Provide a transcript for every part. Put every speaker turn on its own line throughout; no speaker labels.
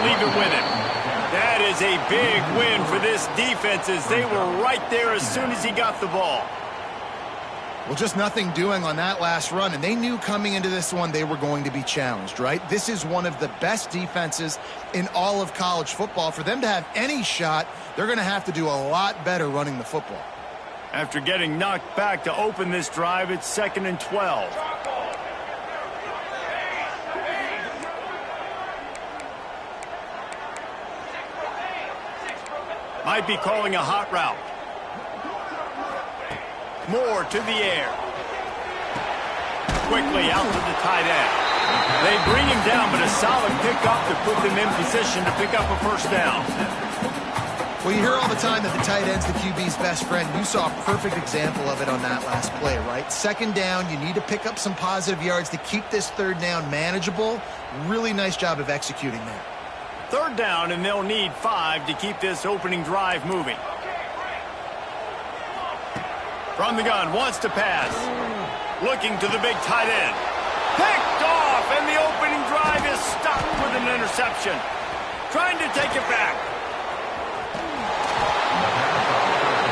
leave it with him. That is a big win for this defense as they were right there as soon as he got the ball.
Well, just nothing doing on that last run, and they knew coming into this one they were going to be challenged, right? This is one of the best defenses in all of college football. For them to have any shot, they're going to have to do a lot better running the football.
After getting knocked back to open this drive, it's 2nd and 12. Might be calling a hot route. Moore to the air. Quickly out to the tight end. They bring him down, but a solid pickup to put them in position to pick up a first down.
Well, you hear all the time that the tight end's the QB's best friend. You saw a perfect example of it on that last play, right? 2nd down, you need to pick up some positive yards to keep this 3rd down manageable. Really nice job of executing that.
3rd down, and they'll need 5 to keep this opening drive moving. From the gun, wants to pass. Looking to the big tight end. Picked off, and the opening drive is stopped with an interception. Trying to take it back.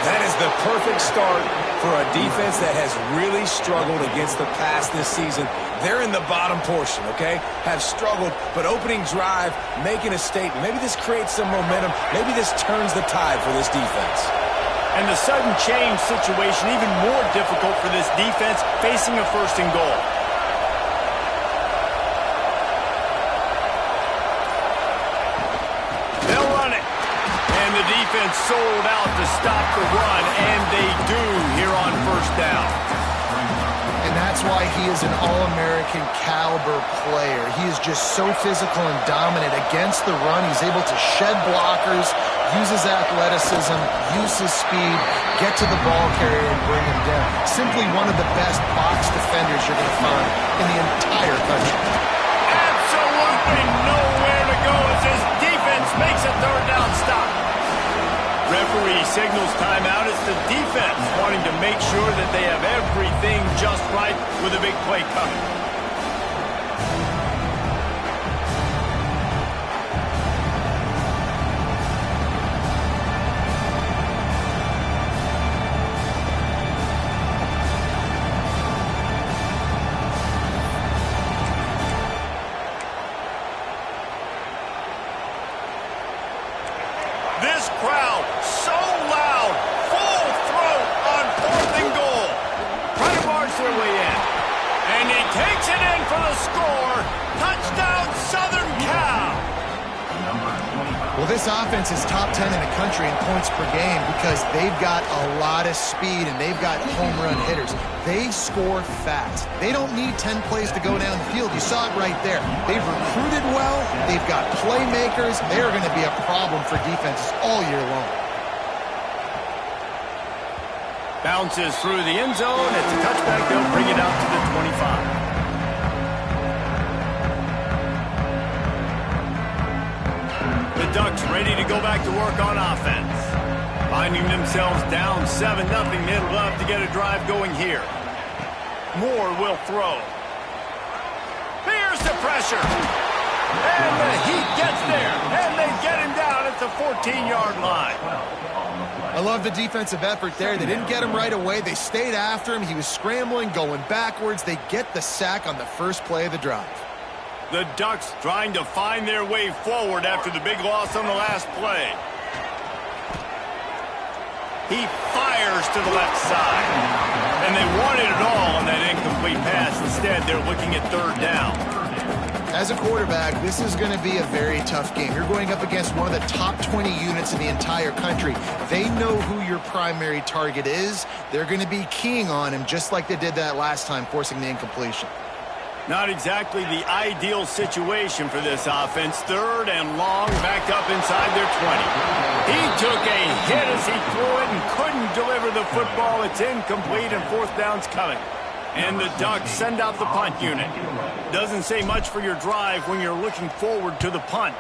That is the perfect start for a defense that has really struggled against the pass this season. They're in the bottom portion, okay? Have struggled, but opening drive, making a statement. Maybe this creates some momentum. Maybe this turns the tide for this defense.
And the sudden change situation even more difficult for this defense facing a 1st and goal. They'll run it. And the defense sold out to stop the run, and they do here on 1st down.
And that's why he is an All-American caliber player. He is just so physical and dominant against the run. He's able to shed blockers, use his athleticism, use his speed, get to the ball carrier and bring him down. Simply one of the best box defenders you're going to find in the entire country.
Absolutely nowhere to go as his defense makes a 3rd down stop. Referee signals timeout. It's the defense wanting to make sure that they have everything just right with a big play coming. This crowd, so loud, full throat on 4th and goal. Trying to march their way in. And he takes it in for the score. Touchdown, Southern Cal.
Well, this offense is top 10 in the country in points per game because they've got a lot of speed and they've got home run hitters. They score fast. They don't need 10 plays to go down the field. You saw it right there. They've recruited well. They've got playmakers. They're going to be a problem for defenses all year long.
Bounces through the end zone. It's a touchback. They'll bring it out to the 25. The Ducks ready to go back to work on offense. Finding themselves down 7-0, they'd love to get a drive going here. Moore will throw. Here's the pressure. And the Heat gets there. And they get him down at the 14-yard line.
I love the defensive effort there. They didn't get him right away. They stayed after him. He was scrambling, going backwards. They get the sack on the first play of the drive.
The Ducks trying to find their way forward after the big loss on the last play. He fires to the left side. And they wanted it all on that incomplete pass. Instead, they're looking at 3rd down.
As a quarterback, this is going to be a very tough game. You're going up against one of the top 20 units in the entire country. They know who your primary target is. They're going to be keying on him just like they did that last time, forcing the incompletion.
Not exactly the ideal situation for this offense. 3rd and long, back up inside their 20. He took a hit as he threw it and couldn't deliver the football. It's incomplete and 4th down's coming. And the Ducks send out the punt unit. Doesn't say much for your drive when you're looking forward to the punt.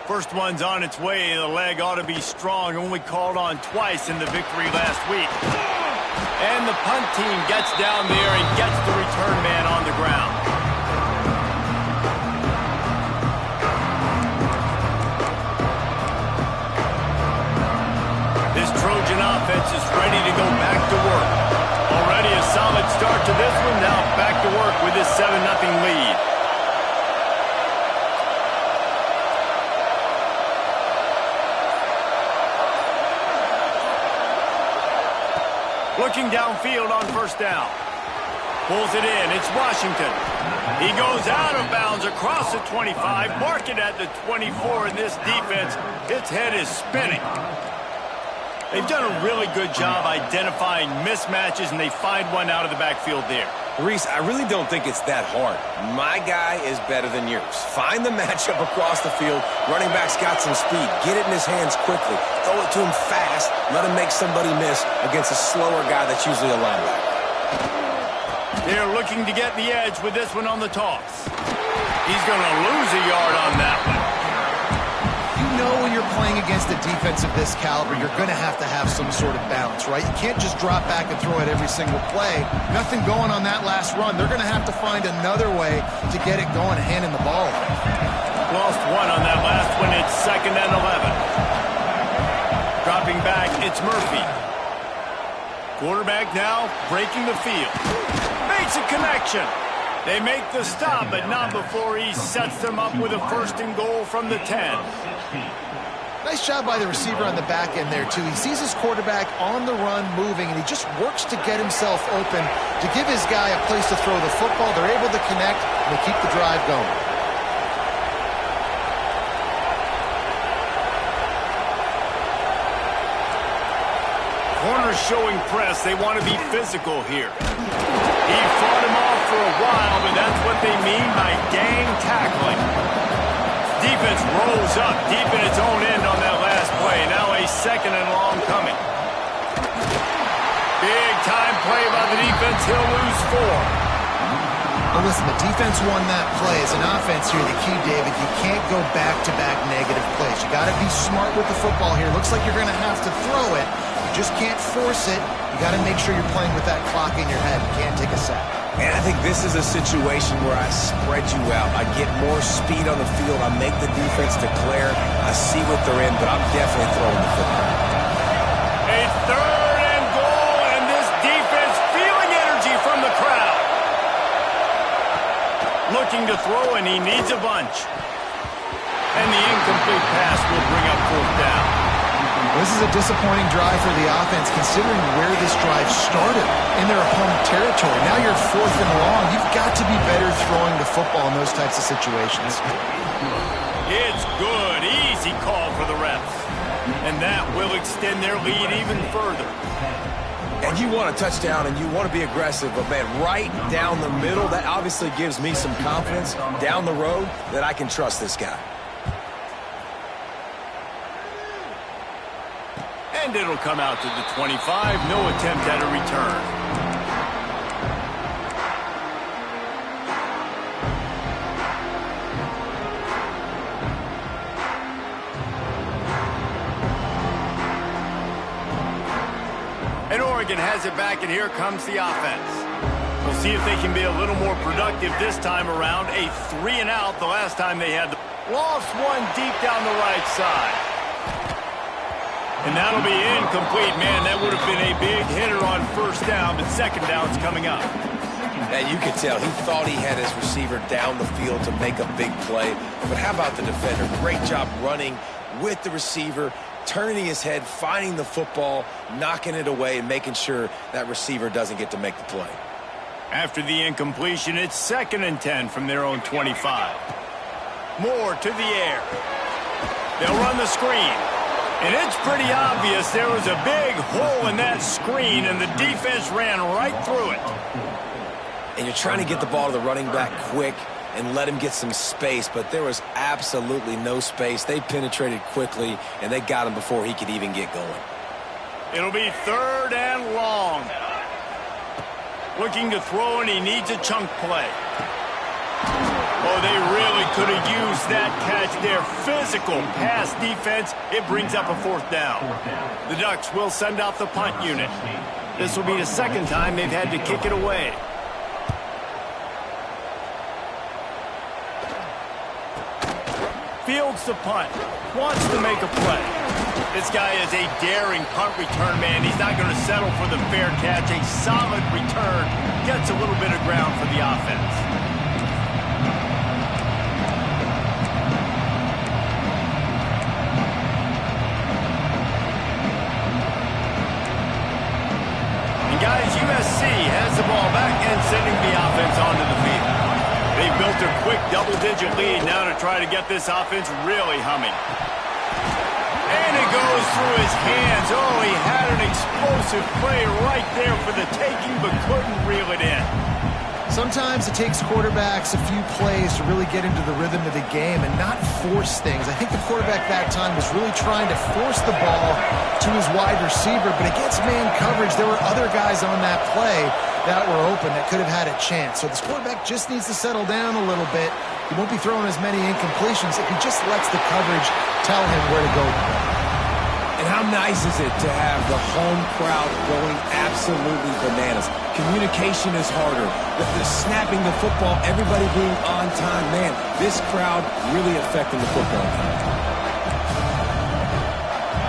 First one's on its way. The leg ought to be strong. Only called on twice in the victory last week. And the punt team gets down there and gets the return man on the ground. This Trojan offense is ready to go back to work. Already a solid start to this one. Now back to work with this 7-0 lead. Looking downfield on first down. Pulls it in. It's Washington. He goes out of bounds across the 25. Mark it at the 24 in this defense. Its head is spinning. They've done a really good job identifying mismatches, and they find one out of the backfield there.
Reese, I really don't think it's that hard. My guy is better than yours. Find the matchup across the field. Running back's got some speed. Get it in his hands quickly. Throw it to him fast. Let him make somebody miss against a slower guy that's usually a linebacker.
They're looking to get the edge with this one on the toss. He's going to lose a yard on that one.
You know when you're playing against a defense of this caliber, you're going to have some sort of balance, right? You can't just drop back and throw it every single play. Nothing going on that last run. They're going to have to find another way to get it going and handing the ball off.
Lost one on that last one. It's 2nd and 11. Dropping back, it's Murphy. Quarterback now breaking the field. Makes a connection. They make the stop, but not before he sets them up with a 1st and goal from the 10.
Nice job by the receiver on the back end there, too. He sees his quarterback on the run moving, and he just works to get himself open to give his guy a place to throw the football. They're able to connect, and they keep the drive going.
Corners showing press. They want to be physical here. He fought him off for a while, but that's what they mean by gang tackling. Defense rolls up deep in its own end on that last play. Now a 2nd and long coming. Big time play by the defense. He'll lose 4.
Well, listen, the defense won that play. As an offense here, the key, David, you can't go back-to-back negative plays. You got to be smart with the football here. Looks like you're going to have to throw it. You just can't force it. You got to make sure you're playing with that clock in your head. You can't take a sack.
And I think this is a situation where I spread you out. I get more speed on the field. I make the defense declare. I see what they're in, but I'm definitely throwing the football.
A 3rd and goal, and this defense feeling energy from the crowd. Looking to throw, and he needs a bunch. And the incomplete pass will bring up 4th down.
This is a disappointing drive for the offense, considering where this drive started in their home territory. Now you're 4th and long. You've got to be better throwing the football in those types of situations.
It's good. Easy call for the refs. And that will extend their lead even further.
And you want a touchdown and you want to be aggressive, but, man, right down the middle, that obviously gives me some confidence down the road that I can trust this guy.
And it'll come out to the 25. No attempt at a return. And Oregon has it back, and here comes the offense. We'll see if they can be a little more productive this time around. A 3-and-out the last time they had the... Lost one deep down the right side. And that'll be incomplete. Man, that would have been a big hitter on 1st down, but 2nd down's coming up.
And you could tell he thought he had his receiver down the field to make a big play. But how about the defender? Great job running with the receiver, turning his head, finding the football, knocking it away, and making sure that receiver doesn't get to make the play.
After the incompletion, it's 2nd and 10 from their own 25. Moore to the air. They'll run the screen. And it's pretty obvious there was a big hole in that screen, and the defense ran right through it.
And you're trying to get the ball to the running back quick and let him get some space, but there was absolutely no space. They penetrated quickly, and they got him before he could even get going.
It'll be 3rd and long. Looking to throw, and he needs a chunk play. Oh, they really could have used that catch there. Physical pass defense. It brings up a 4th down. The Ducks will send out the punt unit. This will be the 2nd time they've had to kick it away. Fields the punt. wants to make a play. This guy is a daring punt return man. He's not going to settle for the fair catch. A solid return gets a little bit of ground for the offense. And guys, USC has the ball back and sending the offense onto the field. They built a quick double-digit lead now to try to get this offense really humming. And it goes through his hands. Oh, he had an explosive play right there for the taking, but couldn't reel it in.
Sometimes it takes quarterbacks a few plays to really get into the rhythm of the game and not force things. I think the quarterback that time was really trying to force the ball to his wide receiver, but against man coverage, there were other guys on that play that were open that could have had a chance. So this quarterback just needs to settle down a little bit. He won't be throwing as many incompletions if he just lets the coverage tell him where to go.
And how nice is it to have the home crowd going absolutely bananas? Communication is harder. The snapping the football, everybody being on time. Man, this crowd really affecting the football game.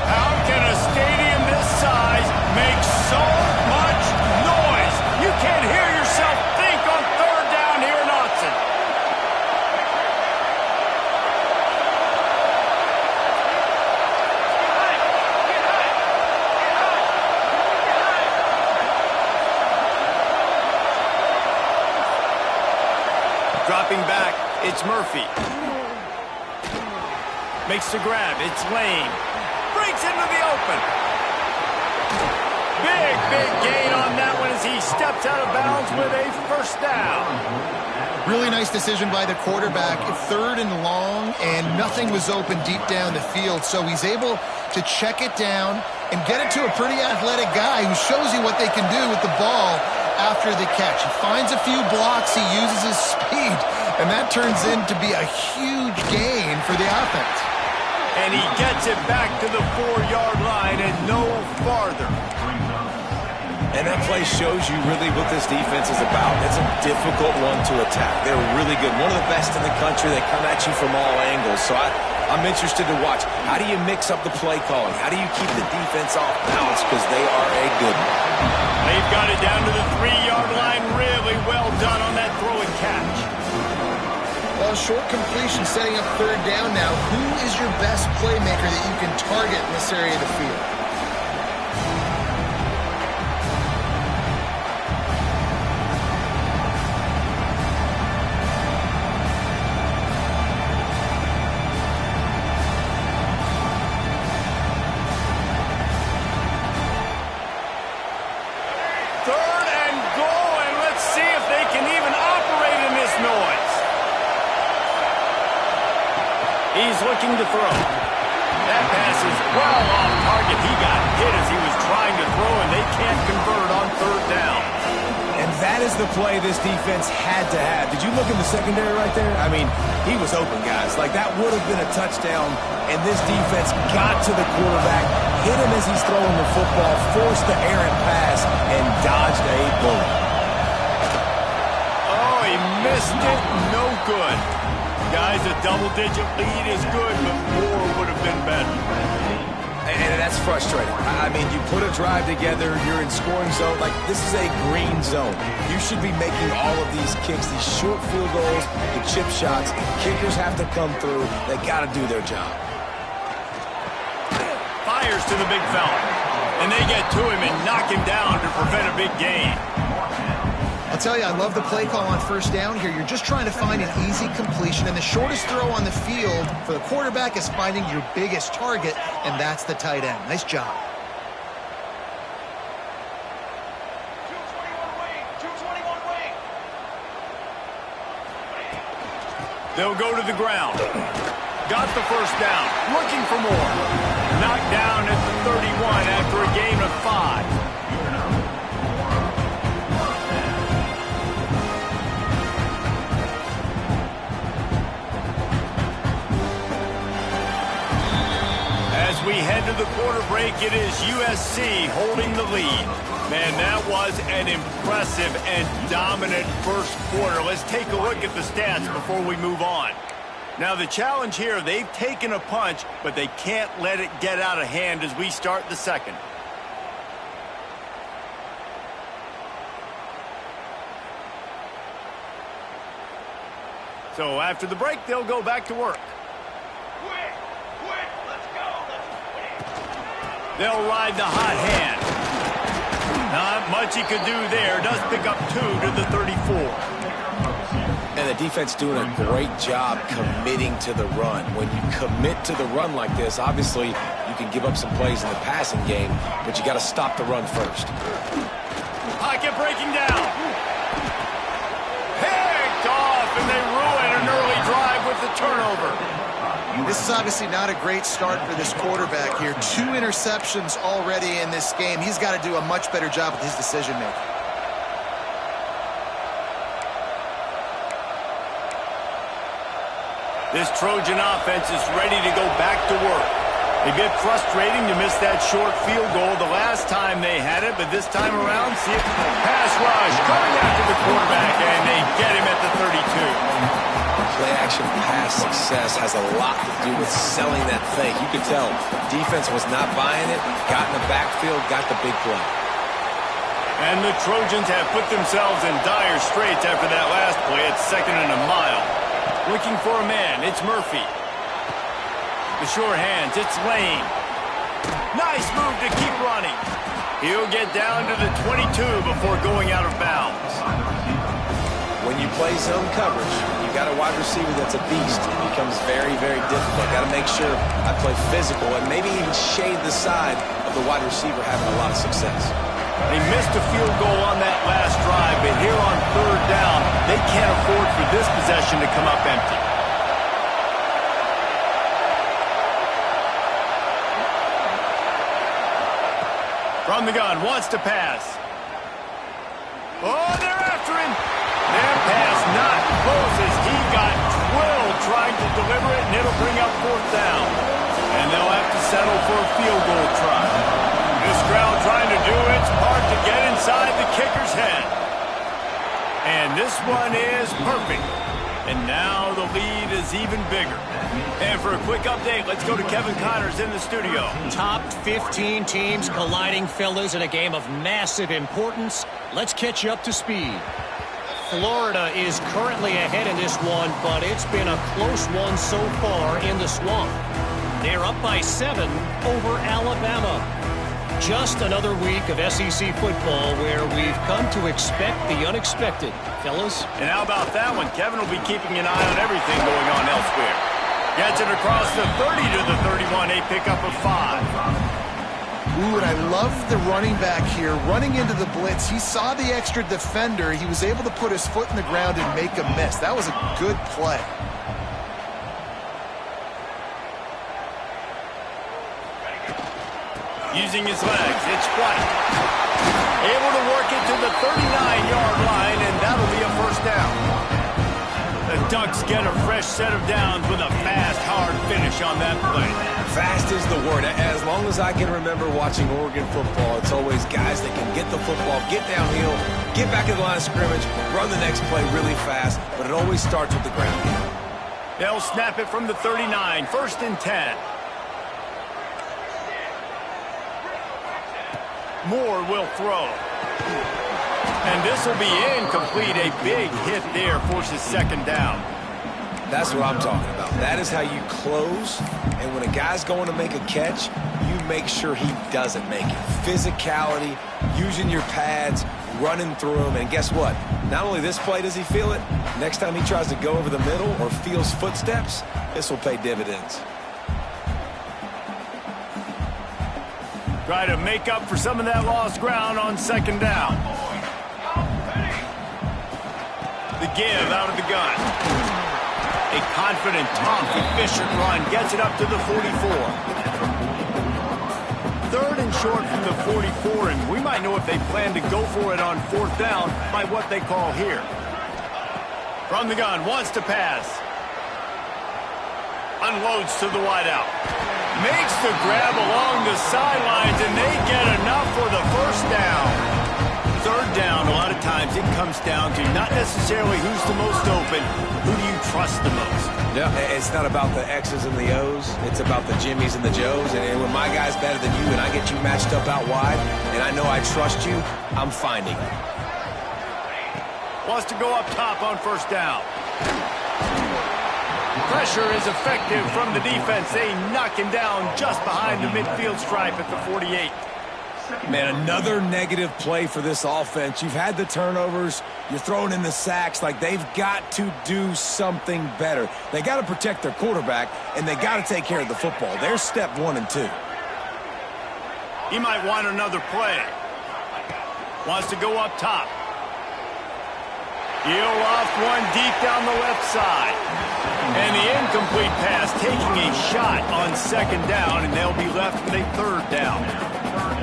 How can a stadium this size make so much noise? You can't hear yourself think on third down here in Autzen. Dropping back, it's Murphy. Makes the grab, it's Lane. Breaks into the open. Big gain on that one as he steps out of bounds with a first down.
Really nice decision by the quarterback. 3rd and long, and nothing was open deep down the field, so he's able to check it down and get it to a pretty athletic guy who shows you what they can do with the ball after the catch. He finds a few blocks, he uses his speed, and that turns into be a huge gain for the offense.
And he gets it back to the 4-yard line and no farther.
And that play shows you really what this defense is about. It's a difficult one to attack. They're really good. One of the best in the country. They come at you from all angles. So I'm interested to watch. How do you mix up the play calling? How do you keep the defense off balance? Because they are a good one.
They've got it down to the 3-yard line. Really well done on that throw and catch.
Well, short completion setting up 3rd down now. Who is your best playmaker that you can target in this area of the field?
He's looking to throw. That pass is well off target. He got hit as he was trying to throw, and they can't convert on 3rd down.
And that is the play this defense had to have. Did you look in the secondary right there? I mean, he was open, guys. Like, that would have been a touchdown, and this defense got to the quarterback, hit him as he's throwing the football, forced the errant pass, and dodged a bullet.
Oh, he missed it. No good. Guys, a double-digit lead is good, but more would have been better.
And that's frustrating. I mean, you put a drive together, you're in scoring zone. Like, this is a green zone. You should be making all of these kicks, these short field goals, the chip shots. Kickers have to come through. They got to do their job.
Fires to the big fella. And they get to him and knock him down to prevent a big gain.
I'll tell you, I love the play call on 1st down here. You're just trying to find an easy completion, and the shortest throw on the field for the quarterback is finding your biggest target, and that's the tight end. Nice job.
221 wing.
They'll go to the ground. Got the first down. Looking for more. Knocked down at the 31 after a gain of 5. As we head to the quarter break, it is USC holding the lead. Man, that was an impressive and dominant first quarter. Let's take a look at the stats before we move on. Now the challenge here, they've taken a punch, but they can't let it get out of hand as we start the second. So after the break, they'll go back to work.
Quick, let's go.
They'll ride the hot hand. Not much he could do there. Does pick up 2 to the 34.
And the defense doing a great job committing to the run. When you commit to the run like this, obviously you can give up some plays in the passing game, but you got to stop the run first.
Pocket breaking down. Picked off, and they ruin an early drive with the turnover.
This is obviously not a great start for this quarterback here. 2 interceptions already in this game. He's got to do a much better job with his decision-making.
This Trojan offense is ready to go back to work. A bit frustrating to miss that short field goal the last time they had it, but this time around, see it. Pass rush coming after the quarterback, and they get him at the 32.
Play-action pass success has a lot to do with selling that fake. You could tell defense was not buying it, got in the backfield, got the big play.
And the Trojans have put themselves in dire straits after that last play. It's 2nd and a mile. Looking for a man, it's Murphy. The sure hands, it's Lane. Nice move to keep running. He'll get down to the 22 before going out of bounds.
When you play zone coverage, you got a wide receiver that's a beast. It becomes very, very difficult. Got to make sure I play physical and maybe even shade the side of the wide receiver having a lot of success.
They missed a field goal on that last drive, but here on 3rd down, they can't afford for this possession to come up empty. From the gun, wants to pass. Oh, they're after him. Their pass not close as he got drilled trying to deliver it, and it'll bring up 4th down. And they'll have to settle for a field goal try. This crowd trying to do its part to get inside the kicker's head. And this one is perfect. And now the lead is even bigger. And for a quick update, let's go to Kevin Connors in the studio.
Top 15 teams colliding, fellas, in a game of massive importance. Let's catch you up to speed. Florida is currently ahead in this one, but it's been a close one so far in the swamp. They're up by 7 over Alabama. Just another week of SEC football where we've come to expect the unexpected. Fellas?
And how about that one? Kevin will be keeping an eye on everything going on elsewhere. Gets it across the 30 to the 31, a pickup of 5.
Ooh, and I love the running back here. Running into the blitz, he saw the extra defender. He was able to put his foot in the ground and make a miss. That was a good play.
Using his legs, it's White. Able to work it to the 39-yard line, and that'll be a 1st down. The Ducks get a fresh set of downs with a fast, hard finish on that play.
Fast is the word. As long as I can remember watching Oregon football, it's always guys that can get the football, get downhill, get back in the line of scrimmage, run the next play really fast, but it always starts with the ground game.
They'll snap it from the 39, 1st and 10. Moore will throw. And this will be incomplete. A big hit there forces 2nd down.
That's what I'm talking about. That is how you close. And when a guy's going to make a catch, you make sure he doesn't make it. Physicality, using your pads, running through them. And guess what? Not only this play does he feel it, next time he tries to go over the middle or feels footsteps, this will pay dividends.
Try to make up for some of that lost ground on 2nd down. The give out of the gun. A confident, tough, efficient run gets it up to the 44. 3rd and short from the 44, and we might know if they plan to go for it on 4th down by what they call here. From the gun, wants to pass. Unloads to the wideout. Makes the grab along the sidelines, and they get enough for the 1st down. 3rd down, a lot of times it comes down to not necessarily who's the most open, who do you trust the most.
Yeah. It's not about the X's and the O's. It's about the Jimmys and the Joes. And when my guy's better than you and I get you matched up out wide and I know I trust you, I'm finding it.
Wants to go up top on first down. Pressure is effective from the defense. They knock him down just behind the midfield stripe at the 48.
Man, another negative play for this offense. You've had the turnovers. You're throwing in the sacks. Like, they've got to do something better. They got to protect their quarterback, and they got to take care of the football. There's step 1 and 2.
He might want another play. Wants to go up top. Heel off one deep down the left side. And the incomplete pass taking a shot on second down, and they'll be left with a third down.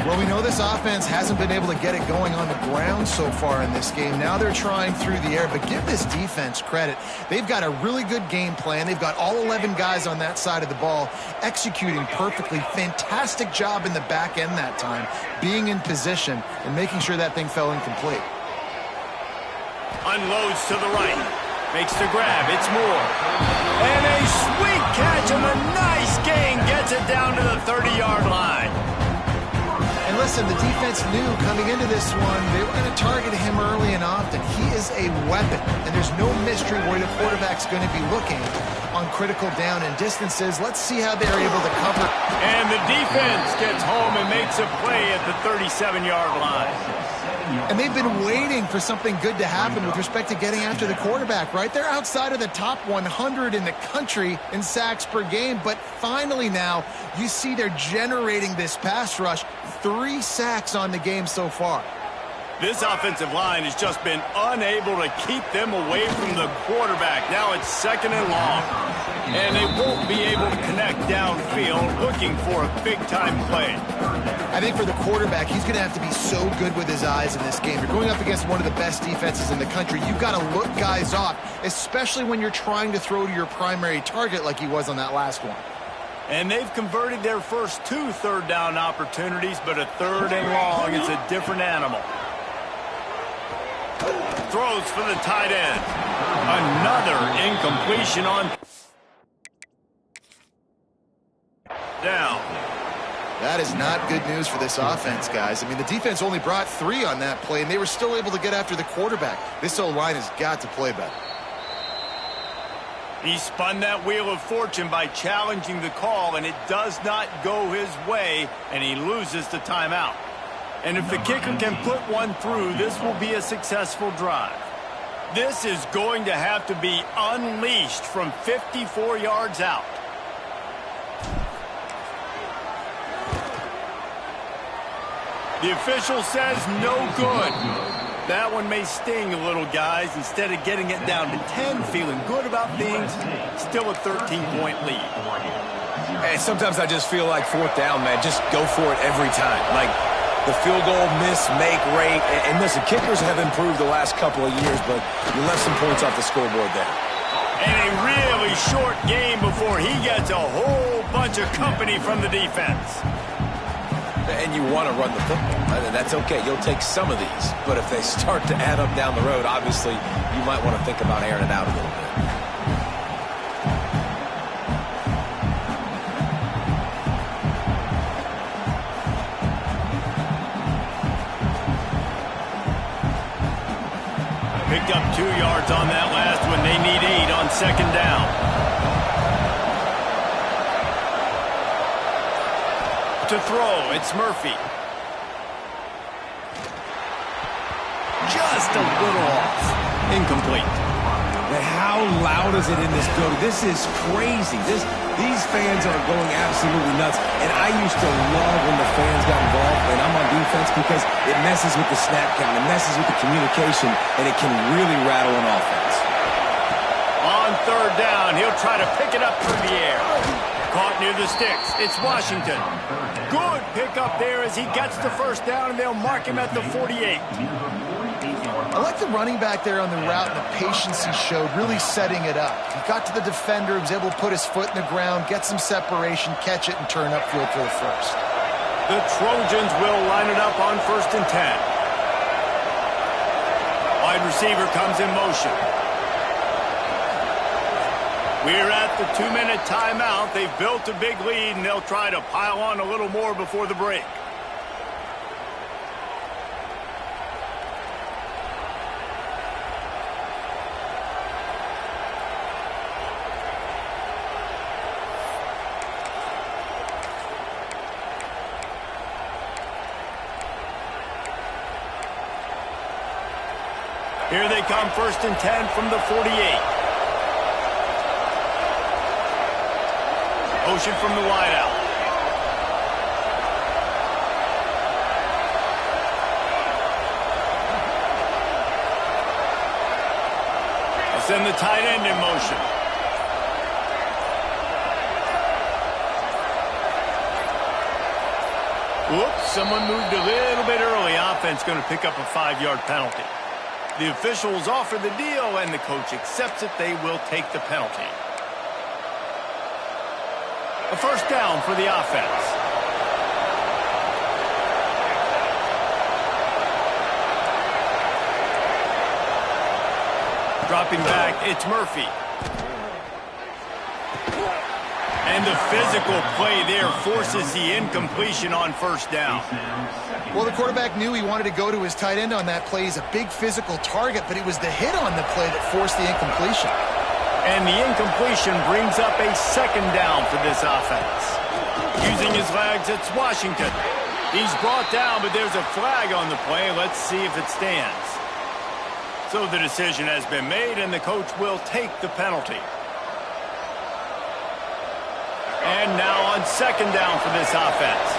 Well, we know this offense hasn't been able to get it going on the ground so far in this game. Now they're trying through the air, but give this defense credit. They've got a really good game plan. They've got all 11 guys on that side of the ball executing perfectly. Fantastic job in the back end that time, being in position and making sure that thing fell incomplete.
Unloads to the right. Makes the grab. It's Moore. And a sweet catch and a nice gain gets it down to the 30-yard line.
And listen, the defense knew coming into this one, they were going to target him early and often. He is a weapon, and there's no mystery where the quarterback's going to be looking on critical down and distances. Let's see how they're able to cover.
And the defense gets home and makes a play at the 37-yard line.
And they've been waiting for something good to happen with respect to getting after the quarterback, right? They're outside of the top 100 in the country in sacks per game, but finally now you see they're generating this pass rush. 3 sacks on the game so far.
This offensive line has just been unable to keep them away from the quarterback. Now it's second and long, and they won't be able to connect downfield looking for a big-time play.
I think for the quarterback, he's going to have to be so good with his eyes in this game. You're going up against one of the best defenses in the country. You've got to look guys off, especially when you're trying to throw to your primary target like he was on that last one.
And they've converted their first 2 third-down opportunities, but a third and long is a different animal. Throws for the tight end. Another incompletion on down.
That is not good news for this offense, guys. I mean, the defense only brought 3 on that play, and they were still able to get after the quarterback. This O-line has got to play better.
He spun that wheel of fortune by challenging the call, and it does not go his way, and he loses the timeout. And if the kicker can put one through, this will be a successful drive. This is going to have to be unleashed from 54 yards out. The official says no good. That one may sting a little, guys. Instead of getting it down to 10, feeling good about things, still a 13-point lead.
And sometimes I just feel like 4th down, man. Just go for it every time. Like, the field goal miss-make rate. And listen, kickers have improved the last couple of years, but you left some points off the scoreboard there.
And a really short game before he gets a whole bunch of company from the defense.
And you want to run the football. And that's okay. You'll take some of these. But if they start to add up down the road, obviously, you might want to think about airing it out a little bit.
Picked up 2 yards on that last one. They need 8 on second down. To throw, it's Murphy. Just a little off. Incomplete.
And how loud is it in this building? This is crazy. These fans are going absolutely nuts. And I used to love when the fans got involved, and I'm on defense, because it messes with the snap count, it messes with the communication, and it can really rattle an offense.
On third down, he'll try to pick it up through the air. Caught near the sticks. It's Washington. Good pickup there as he gets the first down, and they'll mark him at the 48.
I like the running back there on the route and the patience he showed, really setting it up. He got to the defender, he was able to put his foot in the ground, get some separation, catch it, and turn upfield for the first.
The Trojans will line it up on 1st and 10. Wide receiver comes in motion. We're at the 2-minute timeout. They've built a big lead, and they'll try to pile on a little more before the break. Here they come, 1st and 10 from the 48. Motion from the wideout. They'll send the tight end in motion. Whoops, someone moved a little bit early. Offense going to pick up a 5-yard penalty. The officials offer the deal, and the coach accepts it. They will take the penalty. A 1st down for the offense. Dropping back, it's Murphy. And the physical play there forces the incompletion on 1st down.
Well, the quarterback knew he wanted to go to his tight end on that play. He's a big physical target, but it was the hit on the play that forced the incompletion.
And the incompletion brings up a 2nd down for this offense. Using his legs, it's Washington. He's brought down, but there's a flag on the play. Let's see if it stands. So the decision has been made, and the coach will take the penalty. And now on 2nd down for this offense.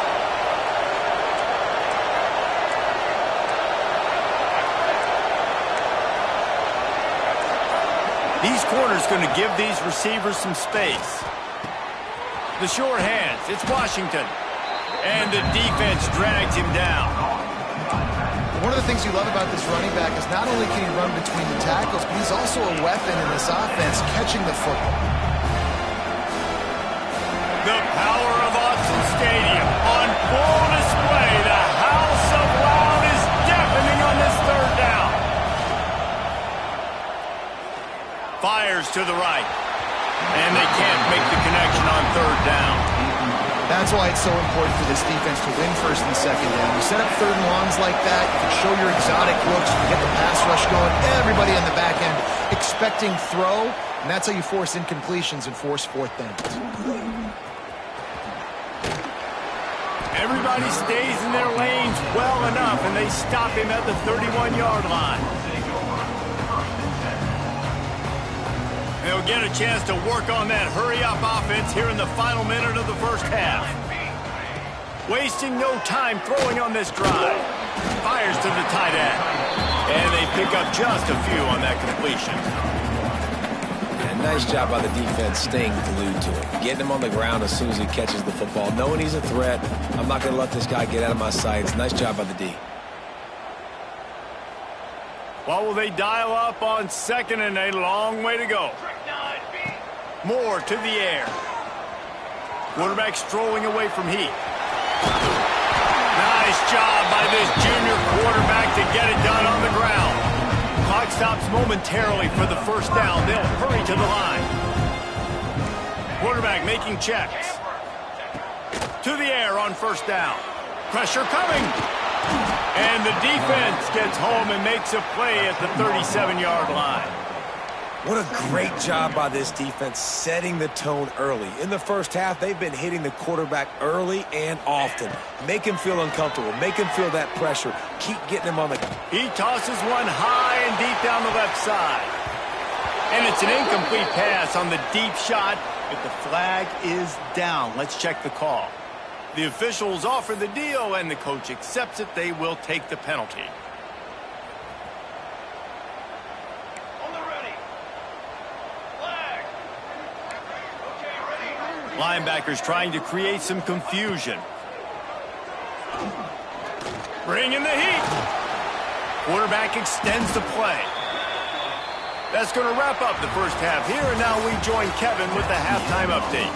These corners going to give these receivers some space. The short hands, it's Washington. And the defense drags him down.
One of the things you love about this running back is not only can he run between the tackles, but he's also a weapon in this offense, catching the football.
The power of Autzen Stadium on full display. The house of loud is deafening on this 3rd down. Fires to the right. And they can't make the connection on 3rd down.
That's why it's so important for this defense to win 1st and 2nd down. You set up 3rd and longs like that, you can show your exotic looks, you can get the pass rush going, everybody on the back end expecting throw, and that's how you force incompletions and force 4th downs.
Everybody stays in their lanes well enough, and they stop him at the 31-yard line. They'll get a chance to work on that hurry-up offense here in the final minute of the 1st half. Wasting no time throwing on this drive. Fires to the tight end. And they pick up just a few on that completion.
And nice job by the defense staying glued to him. Getting him on the ground as soon as he catches the football. Knowing he's a threat. I'm not going to let this guy get out of my sights. Nice job by the D.
What will they dial up on 2nd and a long way to go? Moore to the air. Quarterback strolling away from Heath. Nice job by this junior quarterback to get it done on the ground. Clock stops momentarily for the 1st down. They'll hurry to the line. Quarterback making checks. To the air on 1st down. Pressure coming. And the defense gets home and makes a play at the 37-yard line.
What a great job by this defense setting the tone early. In the 1st half, they've been hitting the quarterback early and often. Make him feel uncomfortable. Make him feel that pressure. Keep getting him on the...
He tosses one high and deep down the left side. And it's an incomplete pass on the deep shot, but the flag is down. Let's check the call. The officials offer the deal, and the coach accepts it. They will take the penalty. Linebackers trying to create some confusion. Bringing the heat. Quarterback extends the play. That's going to wrap up the 1st half here, and now we join Kevin with the halftime update.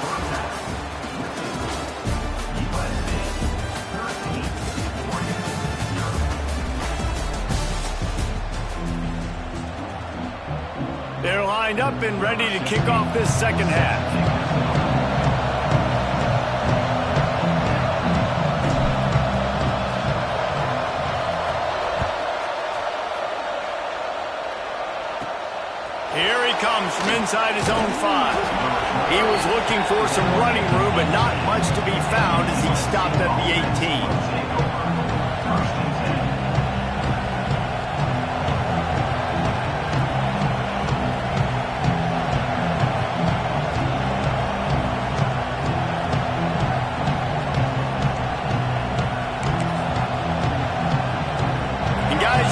Their line lined up and ready to kick off this second half. Here he comes from inside his own 5. He was looking for some running room, but not much to be found as he stopped at the 18.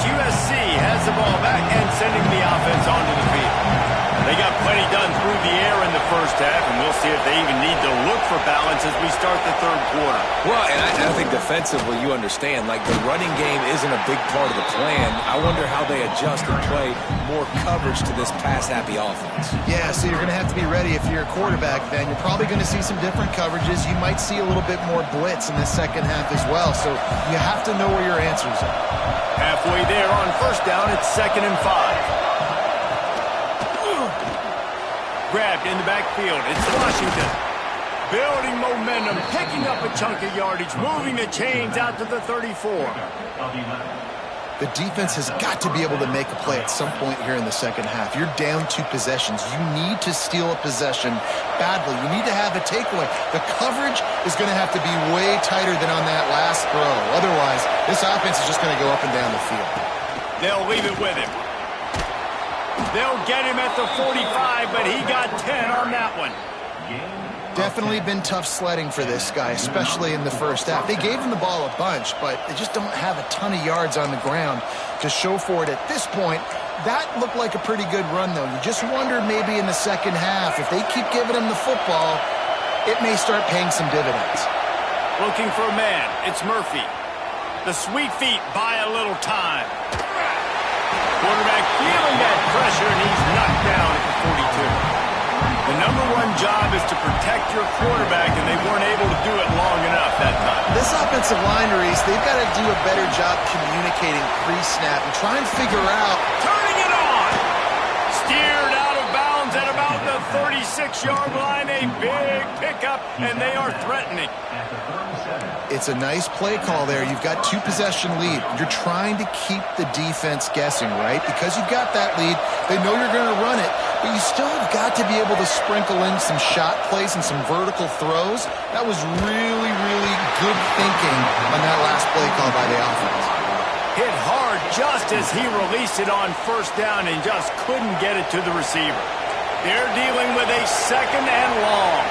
USC has the ball back and sending the offense onto the field. They got plenty done through the air in the first half, and we'll see if they even need to look for balance as we start the third quarter.
Well, and I think defensively, you understand, like the running game isn't a big part of the plan. I wonder how they adjust and play more coverage to this pass-happy offense.
Yeah, so you're going to have to be ready if you're a quarterback then. You're probably going to see some different coverages. You might see a little bit more blitz in the second half as well, so you have to know where your answers are.
Halfway there on first down, it's 2nd and 5. Grabbed in the backfield. It's Washington. Building momentum, picking up a chunk of yardage, moving the chains out to the 34.
The defense has got to be able to make a play at some point here in the second half. You're down 2 possessions. You need to steal a possession badly. You need to have a takeaway. The coverage is going to have to be way tighter than on that last throw. Otherwise, this offense is just going to go up and down the field.
They'll leave it with him. They'll get him at the 45, but he got 10 on that one.
Definitely been tough sledding for this guy, especially in the first half. They gave him the ball a bunch, but they just don't have a ton of yards on the ground to show for it at this point. That looked like a pretty good run, though. You just wonder maybe in the second half, if they keep giving him the football, it may start paying some dividends.
Looking for a man. It's Murphy. The sweet feet buy a little time. Quarterback feeling that pressure, and he's knocked down at the 42. The number one job is to protect your quarterback, and they weren't able to do it long enough that time.
This offensive line, Reese, they've got to do a better job communicating pre-snap and try and figure out.
Turning it on! Steered out of bounds at about the 36-yard line. A big pickup, and they are threatening.
It's a nice play call there. You've got 2-possession lead. You're trying to keep the defense guessing, right? Because you've got that lead, they know you're going to run it, but you still have got to be able to sprinkle in some shot plays and some vertical throws. That was really, really good thinking on that last play call by the offense.
Hit hard just as he released it on first down and just couldn't get it to the receiver. They're dealing with a 2nd and long.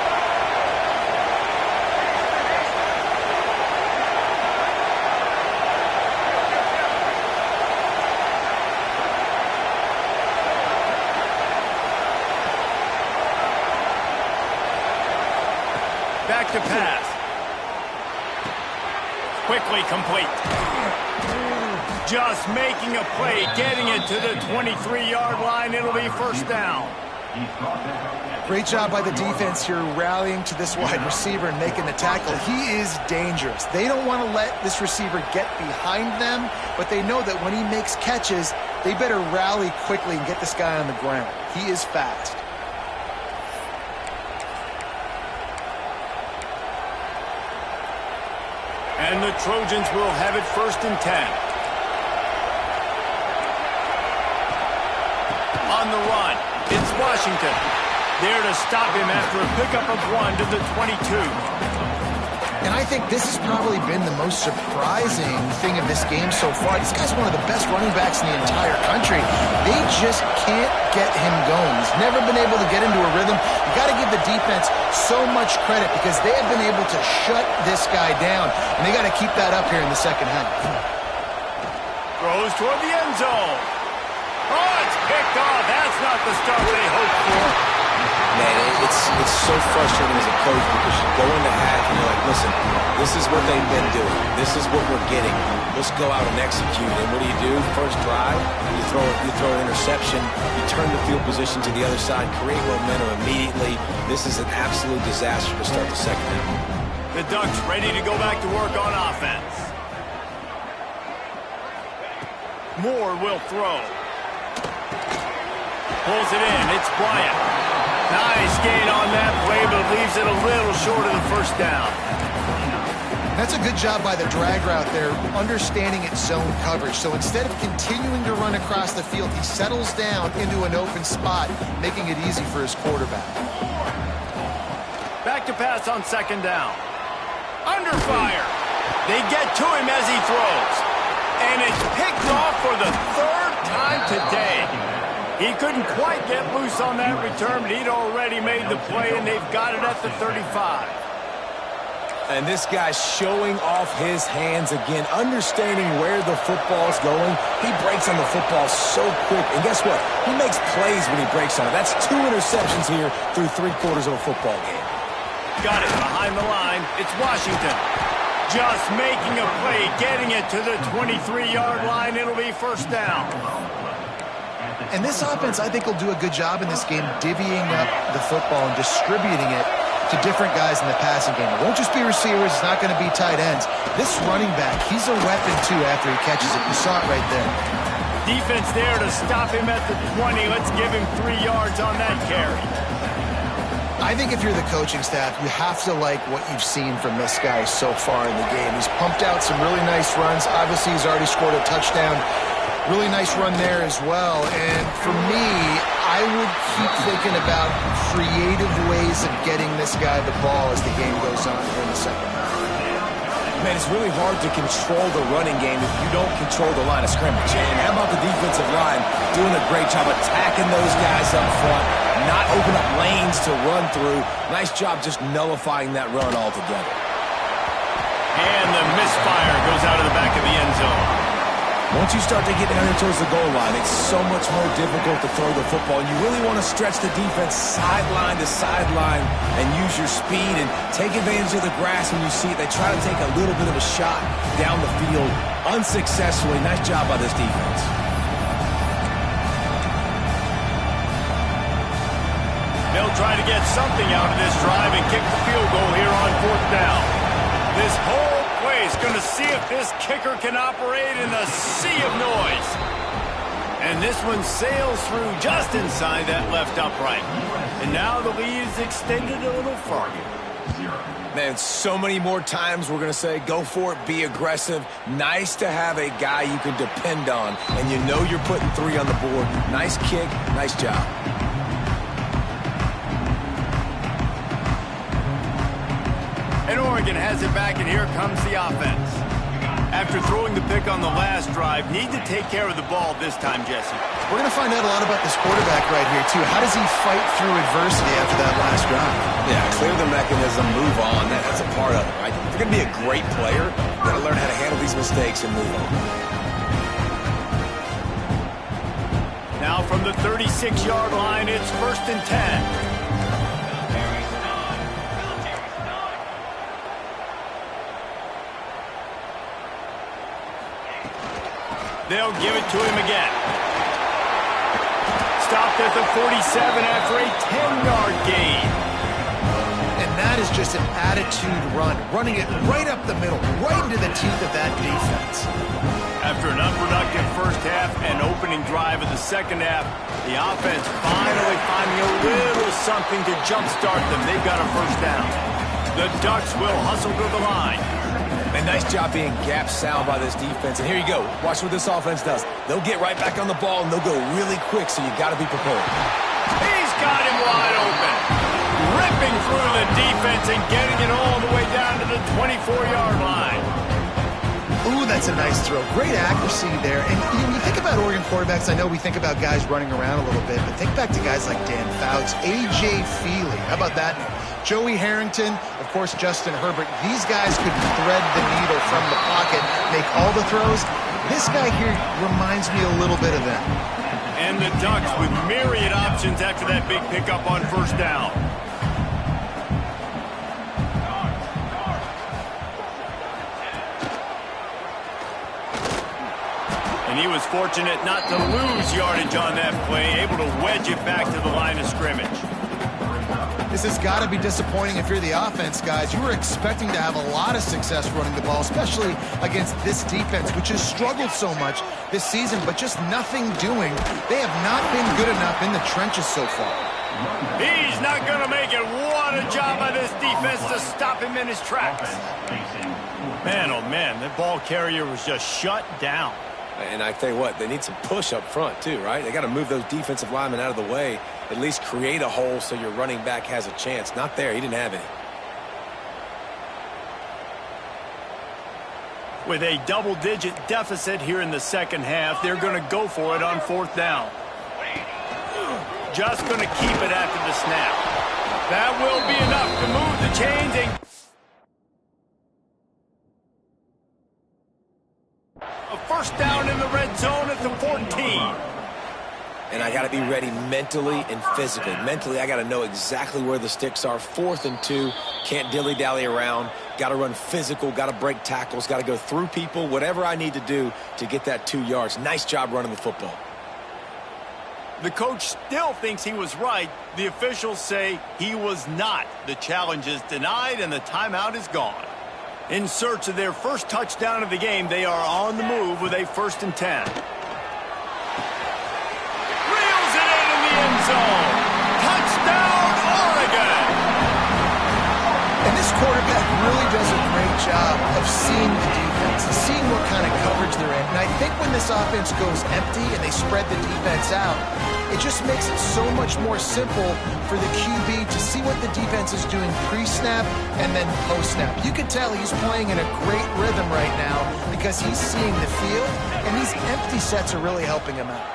Back to pass. Quickly complete. Just making a play, getting it to the 23-yard line. It'll be first down.
Great job by the defense here rallying to this wide receiver and making the tackle. He is dangerous. They don't want to let this receiver get behind them, but they know that when he makes catches, they better rally quickly and get this guy on the ground. He is fast.
And the Trojans will have it 1st and 10. On the run, it's Washington. There to stop him after a pickup of 1 to the 22.
And I think this has probably been the most surprising thing of this game so far. This guy's one of the best running backs in the entire country. They just can't get him going. He's never been able to get into a rhythm. You got to give the defense so much credit because they have been able to shut this guy down. And they got to keep that up here in the second half.
Throws toward the end zone. Oh, it's picked off. That's not the start they hoped for.
Man, it's so frustrating as a coach because you go into half and you're like, listen, this is what they've been doing. This is what we're getting. Let's go out and execute. And what do? First drive, you throw an interception, you turn the field position to the other side, create momentum immediately. This is an absolute disaster to start the second half.
The Ducks ready to go back to work on offense. Moore will throw. Pulls it in. It's Bryant. Nice gain on that play, but leaves it a little short of the first down.
That's a good job by the drag route there, understanding its zone coverage. So instead of continuing to run across the field, he settles down into an open spot, making it easy for his quarterback.
Back to pass on second down. Under fire. They get to him as he throws. And it's picked off for the third time today. He couldn't quite get loose on that return, but he'd already made the play, and they've got it at the 35.
And this guy's showing off his hands again, understanding where the football's going. He breaks on the football so quick. And guess what? He makes plays when he breaks on it. That's 2 interceptions here through 3/4 of a football game.
Got it behind the line. It's Washington. Just making a play, getting it to the 23-yard line. It'll be first down.
And this offense, I think, will do a good job in this game divvying up the football and distributing it to different guys in the passing game. It won't just be receivers. It's not going to be tight ends. This running back, he's a weapon, too, after he catches it. You saw it right there.
Defense there to stop him at the 20. Let's give him 3 yards on that carry.
I think if you're the coaching staff, you have to like what you've seen from this guy so far in the game. He's pumped out some really nice runs. Obviously, he's already scored a touchdown. Really nice run there as well. And for me, I would keep thinking about creative ways of getting this guy the ball as the game goes on here in the second half.
Man, it's really hard to control the running game if you don't control the line of scrimmage. And how about the defensive line doing a great job attacking those guys up front, not open up lanes to run through. Nice job just nullifying that run altogether.
And the misfire goes out of the back of the end zone.
Once you start to get down here towards the goal line, it's so much more difficult to throw the football. And you really want to stretch the defense sideline to sideline and use your speed and take advantage of the grass when you see it. They try to take a little bit of a shot down the field unsuccessfully. Nice job by this defense.
They'll try to get something out of this drive and kick the field goal here on fourth down. This whole play is going to see if this kicker can operate in a sea of noise. And this one sails through just inside that left upright. And now the lead is extended a little farther.
Man, so many more times we're going to say, go for it, be aggressive. Nice to have a guy you can depend on, and you know you're putting 3 on the board. Nice kick, nice job.
And Oregon has it back, and here comes the offense. After throwing the pick on the last drive, need to take care of the ball this time, Jesse.
We're going to find out a lot about this quarterback right here, too. How does he fight through adversity after that last drive?
Yeah, clear the mechanism, move on. That's a part of it, right? If you're going to be a great player, you've got to learn how to handle these mistakes and move on.
Now from the 36-yard line, it's 1st and 10. They'll give it to him again. Stopped at the 47 after a 10-yard gain.
And that is just an attitude run, running it right up the middle, right into the teeth of that defense.
After an unproductive first half and opening drive of the second half, the offense finally finding a little something to jumpstart them. They've got a first down. The Ducks will hustle to the line.
And nice job being gap sound by this defense. And here you go. Watch what this offense does. They'll get right back on the ball, and they'll go really quick, so you got to be prepared.
He's got him wide open. Ripping through the defense and getting it all the way down to the 24-yard line.
Ooh, that's a nice throw. Great accuracy there. And you think about Oregon quarterbacks, I know we think about guys running around a little bit, but think back to guys like Dan Fouts, A.J. Feely. How about that name? Joey Harrington, of course, Justin Herbert. These guys could thread the needle from the pocket, make all the throws. This guy here reminds me a little bit of them.
And the Ducks with myriad options after that big pickup on first down. And he was fortunate not to lose yardage on that play, able to wedge it back to the line of scrimmage.
This has got to be disappointing if you're the offense, guys. You were expecting to have a lot of success running the ball, especially against this defense, which has struggled so much this season, but just nothing doing. They have not been good enough in the trenches so far.
He's not going to make it. What a job by this defense to stop him in his tracks. Man, oh man, that ball carrier was just shut down.
And I tell you what, they need some push up front too, right? They got to move those defensive linemen out of the way, at least create a hole so your running back has a chance. Not there. He didn't have any.
With a double-digit deficit here in the second half, they're going to go for it on 4th down. Just going to keep it after the snap. That will be enough to move the chains and a first down in the red zone at the 14.
And I got to be ready mentally and physically. Mentally, I got to know exactly where the sticks are. 4th and 2, can't dilly-dally around. Got to run physical, got to break tackles, got to go through people, whatever I need to do to get that 2 yards. Nice job running the football.
The coach still thinks he was right. The officials say he was not. The challenge is denied and the timeout is gone. In search of their first touchdown of the game, they are on the move with a 1st and 10. Reels it in the end zone. Touchdown, Oregon!
And this quarterback really does a great job of seeing the defense, seeing what kind of coverage they're in. And I think when this offense goes empty and they spread the defense out, it just makes it so much more simple for the QB to see what the defense is doing pre-snap and then post-snap. You can tell he's playing in a great rhythm right now because he's seeing the field, and these empty sets are really helping him out.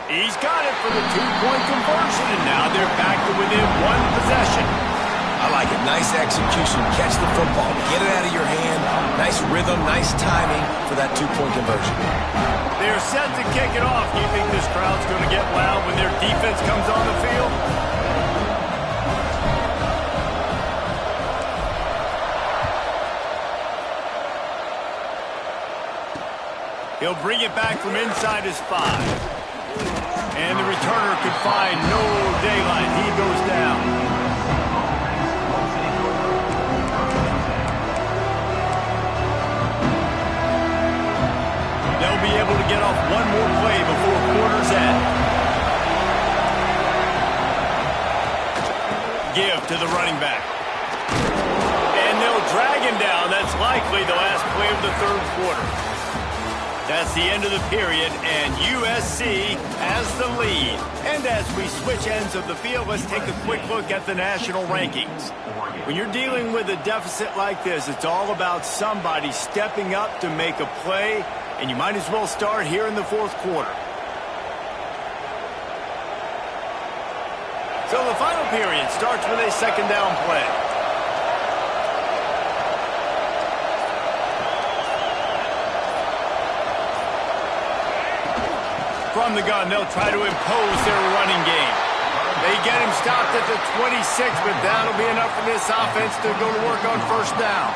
He's got it for the 2-point conversion, and now they're back to within 1 possession.
I like it. Nice execution. Catch the football. Get it out of your hand. Nice rhythm, nice timing for that 2-point conversion.
They're set to kick it off. Do you think this crowd's going to get loud when their defense comes on the field? He'll bring it back from inside his 5. And the returner could find no daylight. He goes down. They'll be able to get off one more play before quarter's end. Give to the running back. And they'll drag him down. That's likely the last play of the 3rd quarter. That's the end of the period, and USC has the lead. And as we switch ends of the field, let's take a quick look at the national rankings. When you're dealing with a deficit like this, it's all about somebody stepping up to make a play, and you might as well start here in the 4th quarter. So the final period starts with a 2nd down play. From the gun, they'll try to impose their running game. They get him stopped at the 26, but that'll be enough for this offense to go to work on 1st down.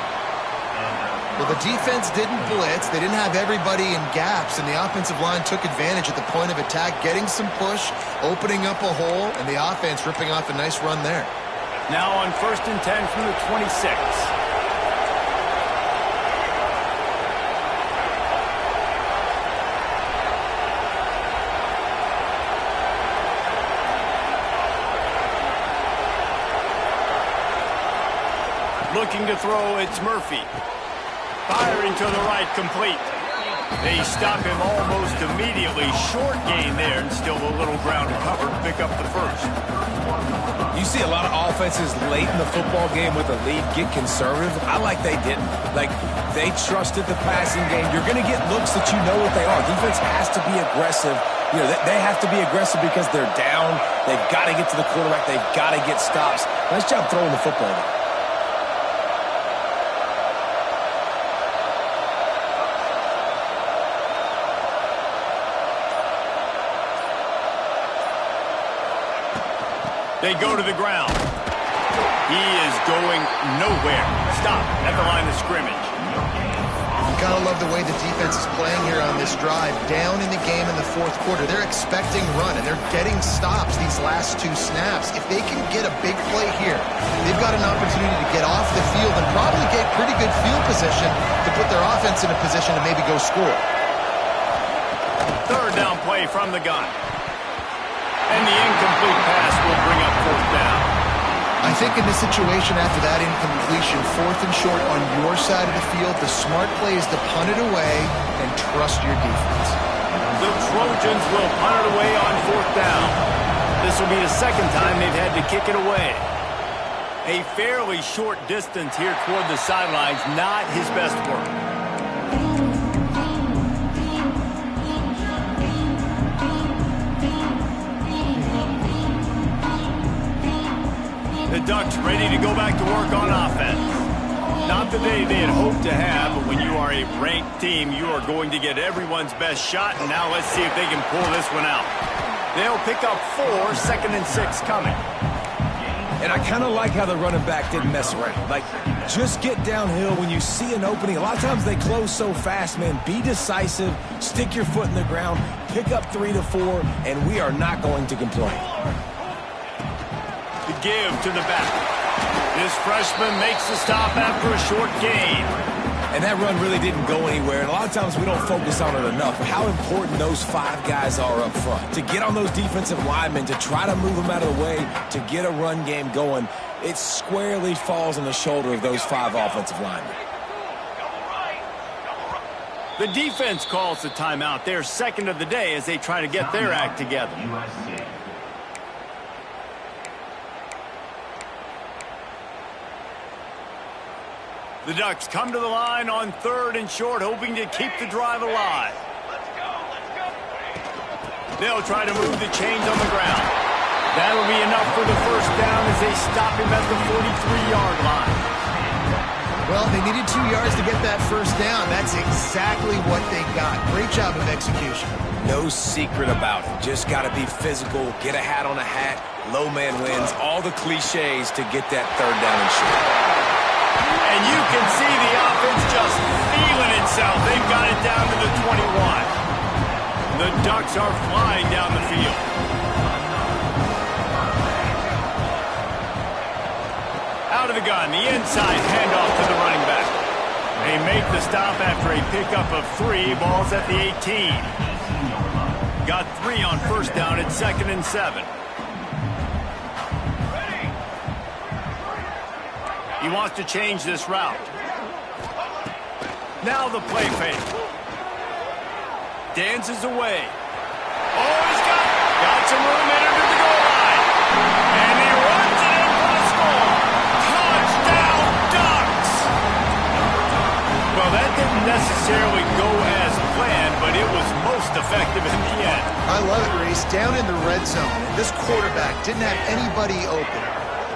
Well, the defense didn't blitz. They didn't have everybody in gaps, and the offensive line took advantage at the point of attack, getting some push, opening up a hole, and the offense ripping off a nice run there.
Now on 1st and 10 from the 26. Looking to throw, it's Murphy. Firing to the right, complete. They stop him almost immediately. Short gain there, and still a little ground to cover to pick up the 1st.
You see a lot of offenses late in the football game with a lead get conservative. I like they didn't. Like, they trusted the passing game. You're going to get looks that you know what they are. Defense has to be aggressive. You know, they have to be aggressive because they're down. They've got to get to the quarterback. They've got to get stops. Nice job throwing the football there.
They go to the ground. He is going nowhere. Stop at the line of scrimmage.
You gotta love love the way the defense is playing here on this drive. Down in the game in the fourth quarter, they're expecting run, and they're getting stops these last two snaps. If they can get a big play here, they've got an opportunity to get off the field and probably get pretty good field position to put their offense in a position to maybe go score.
Third down play from the gun. And the incomplete pass will bring up fourth down.
I think in this situation after that incompletion, fourth and short on your side of the field, the smart play is to punt it away and trust your defense.
The Trojans will punt it away on fourth down. This will be the second time they've had to kick it away. A fairly short distance here toward the sidelines, not his best work. The Ducks ready to go back to work on offense. Not the day they had hoped to have, but when you are a ranked team, you are going to get everyone's best shot, and now let's see if they can pull this one out. They'll pick up 4, second and 6 coming.
And I kind of like how the running back didn't mess around. Like, just get downhill when you see an opening. A lot of times they close so fast, man. Be decisive, stick your foot in the ground, pick up 3 to 4, and we are not going to complain.
The give to the back. This freshman makes the stop after a short gain.
And that run really didn't go anywhere. And a lot of times we don't focus on it enough. But how important those 5 guys are up front. To get on those defensive linemen, to try to move them out of the way, to get a run game going, it squarely falls on the shoulder of those 5 offensive linemen.
The defense calls the timeout. They're second of the day as they try to get their act together. The Ducks come to the line on third and short, hoping to keep the drive alive.
Let's go.
They'll try to move the chains on the ground. That'll be enough for the first down as they stop him at the 43-yard line.
Well, they needed 2 yards to get that first down. That's exactly what they got. Great job of execution.
No secret about it. Just got to be physical, get a hat on a hat, low man wins, all the cliches to get that third down and short.
And you can see the offense just feeling itself. They've got it down to the 21. The Ducks are flying down the field. Out of the gun, the inside handoff to the running back. They make the stop after a pickup of 3. Ball's at the 18. Got 3 on first down at second and 7. He wants to change this route. Now the play fake. Dances away. Oh, he's got some room in under the goal line. And he runs it in for a score. Touchdown, Ducks! Well, that didn't necessarily go as planned, but it was most effective in the end.
I love it, Reese. Down in the red zone, this quarterback didn't have anybody open.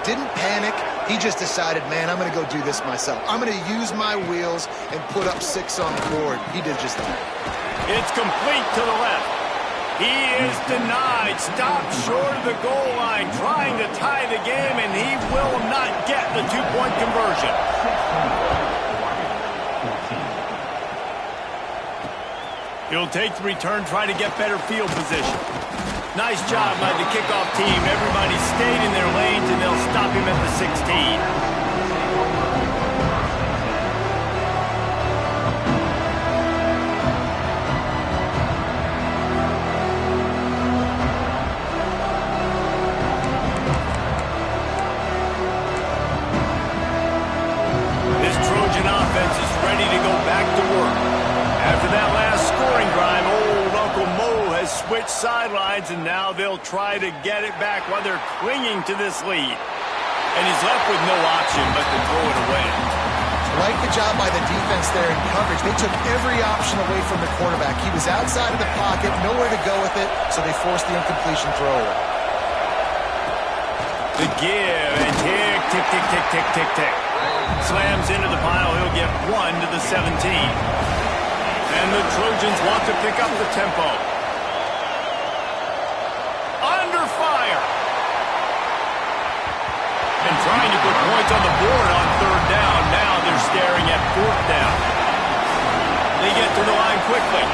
Didn't panic. He just decided, man, I'm going to go do this myself. I'm going to use my wheels and put up 6 on the board. He did just that.
It's complete to the left. He is denied. Stopped short of the goal line, trying to tie the game, and he will not get the 2-point conversion. He'll take the return, try to get better field position. Nice job by the kickoff team. Everybody stayed in their lanes, and they'll stop him at the 16. This Trojan offense is ready to go back to work. After that last scoring drive, old Uncle Mo has switched sidelines, and now they'll try to get it back while they're clinging to this lead. And he's left with no option but to throw it away.
Like the job by the defense there in coverage. They took every option away from the quarterback. He was outside of the pocket, nowhere to go with it, so they forced the incompletion throw away.
The give, and tick, tick, tick, tick, tick, tick, tick. Slams into the pile. He'll get 1 to the 17. And the Trojans want to pick up the tempo. Under fire. And trying to put points on the board on third down. Now they're staring at fourth down. They quickly.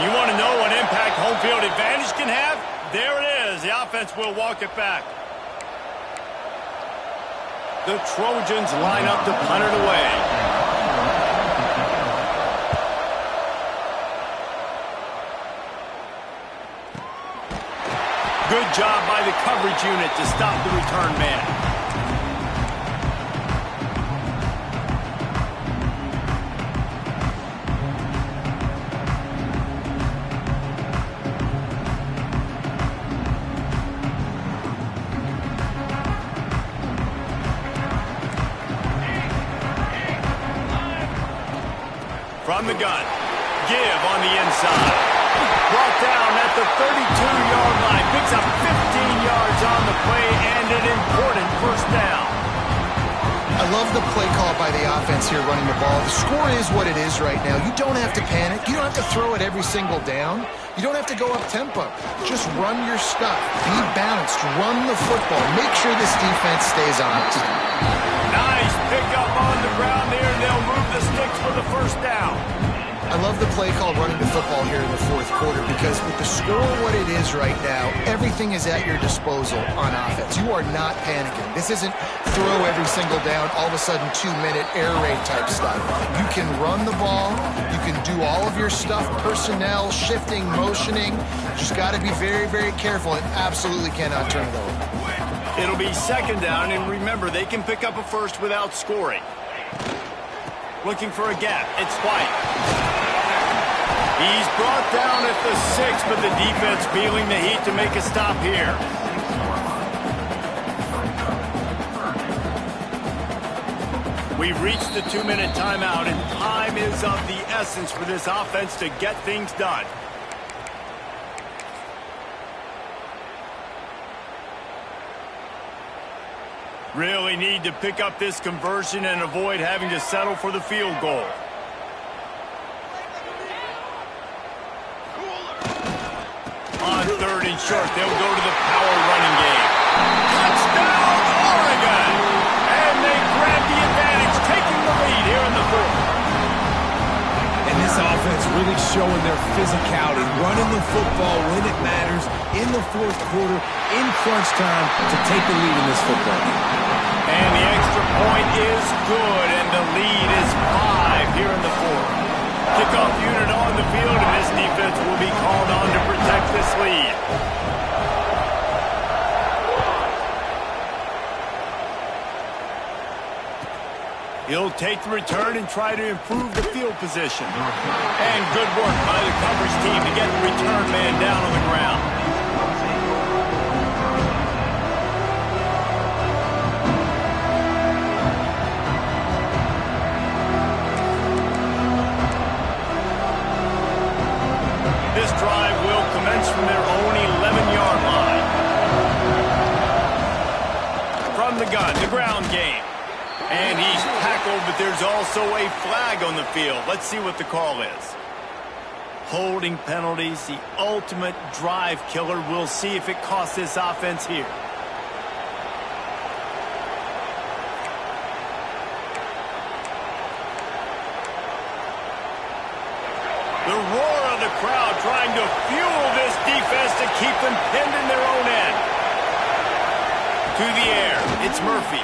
You want to know what impact home field advantage can have? There it is. The offense will walk it back. The Trojans line up to punt it away. Good job by the coverage unit to stop the return man. From the gun, give on the inside. Brought down at the 32-yard line. Picks up 15 yards on the play and an important first down.
I love the play call by the offense here running the ball. The score is what it is right now. You don't have to panic. You don't have to throw it every single down. You don't have to go up tempo. Just run your stuff. Be balanced. Run the football. Make sure this defense stays honest.
Nice pickup on the ground there. They'll move the sticks for the first down.
I love the play call running the football here in the fourth quarter because with the score what it is right now, everything is at your disposal on offense. You are not panicking. This isn't throw every single down, all of a sudden 2-minute air raid type stuff. You can run the ball. You can do all of your stuff, personnel, shifting, motioning. Just got to be very, very careful and absolutely cannot turn it over.
It'll be second down, and remember, they can pick up a first without scoring. Looking for a gap. It's White. He's brought down at the 6, but the defense feeling the heat to make a stop here. We've reached the 2-minute timeout, and time is of the essence for this offense to get things done. Really need to pick up this conversion and avoid having to settle for the field goal. On third and short, they'll go to the power running game. Touchdown, Oregon! And they grab the advantage, taking the lead here in the fourth.
And this offense really showing their physicality, running the football when it matters, in the fourth quarter, in crunch time, to take the lead in this football game.
And the extra point is good, and the lead is 5 here in the fourth. Kickoff unit on the field, and this defense will be called on to protect this lead. He'll take the return and try to improve the field position. And good work by the coverage team to get the return man down on the ground. This drive will commence from their own 11-yard line. From the gun, the ground game. And he's tackled, but there's also a flag on the field. Let's see what the call is. Holding penalties, the ultimate drive killer. We'll see if it costs this offense here. The roar of the crowd trying to fuel this defense to keep them pinned in their own end. To the air, it's Murphy.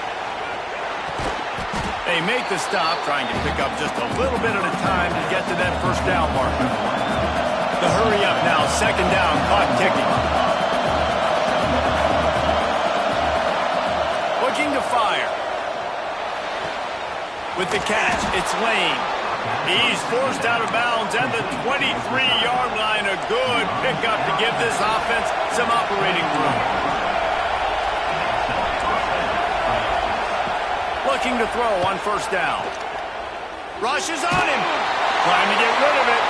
They make the stop, trying to pick up just a little bit at a time to get to that first down marker. The hurry up now, second down, clock ticking. Looking to fire. With the catch, it's Lane. He's forced out of bounds at the 23-yard line. A good pickup to give this offense some operating room. Looking to throw on first down. Rush is on him. Trying to get rid of it.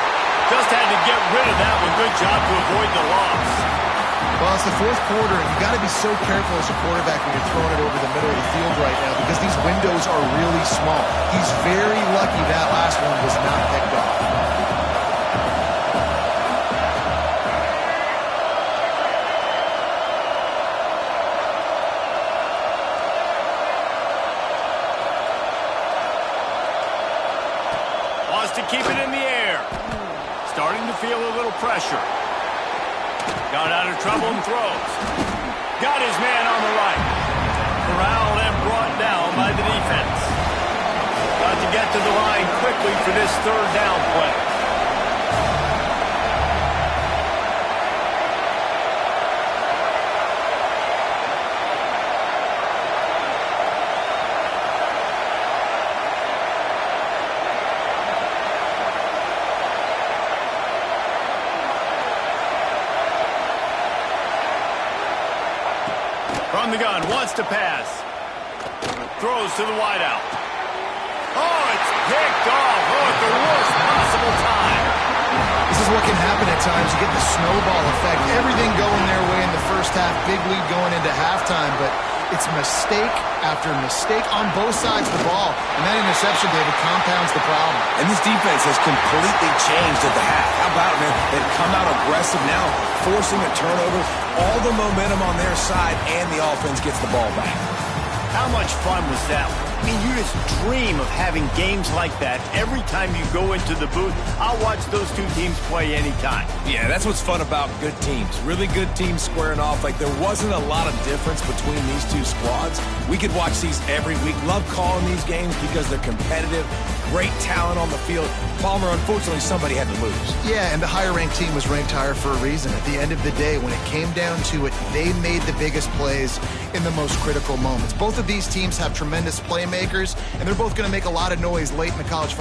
Just had to get rid of that one. Good job to avoid the loss.
Well, it's the fourth quarter, and you've got to be so careful as a quarterback when you're throwing it over the middle of the field right now because these windows are really small. He's very lucky that last one was not picked off.
Wants to keep it in the air. Starting to feel a little pressure. Got out of trouble and throws. Got his man on the right. Corralled and brought down by the defense. Got to get to the line quickly for this third down play. From the gun, wants to pass. Throws to the wideout. Oh, it's picked off. Oh, at the worst possible time.
This is what can happen at times. You get the snowball effect. Everything going their way in the first half. Big lead going into halftime, but it's mistake after mistake on both sides of the ball. And that interception, David, compounds the problem.
And this defense has completely changed at the half. How about it, man? They've come out aggressive now, forcing a turnover. All the momentum on their side, and the offense gets the ball back.
How much fun was that? I mean, you just dream of having games like that every time you go into the booth. I'll watch those two teams play anytime.
Yeah, that's what's fun about good teams. Really good teams squaring off. Like, there wasn't a lot of difference between these two squads. We could watch these every week. Love calling these games because they're competitive. Great talent on the field. Palmer, unfortunately, somebody had to lose.
Yeah, and the higher-ranked team was ranked higher for a reason. At the end of the day, when it came down to it, they made the biggest plays in the most critical moments. Both of these teams have tremendous playmakers, and they're both going to make a lot of noise late in the college football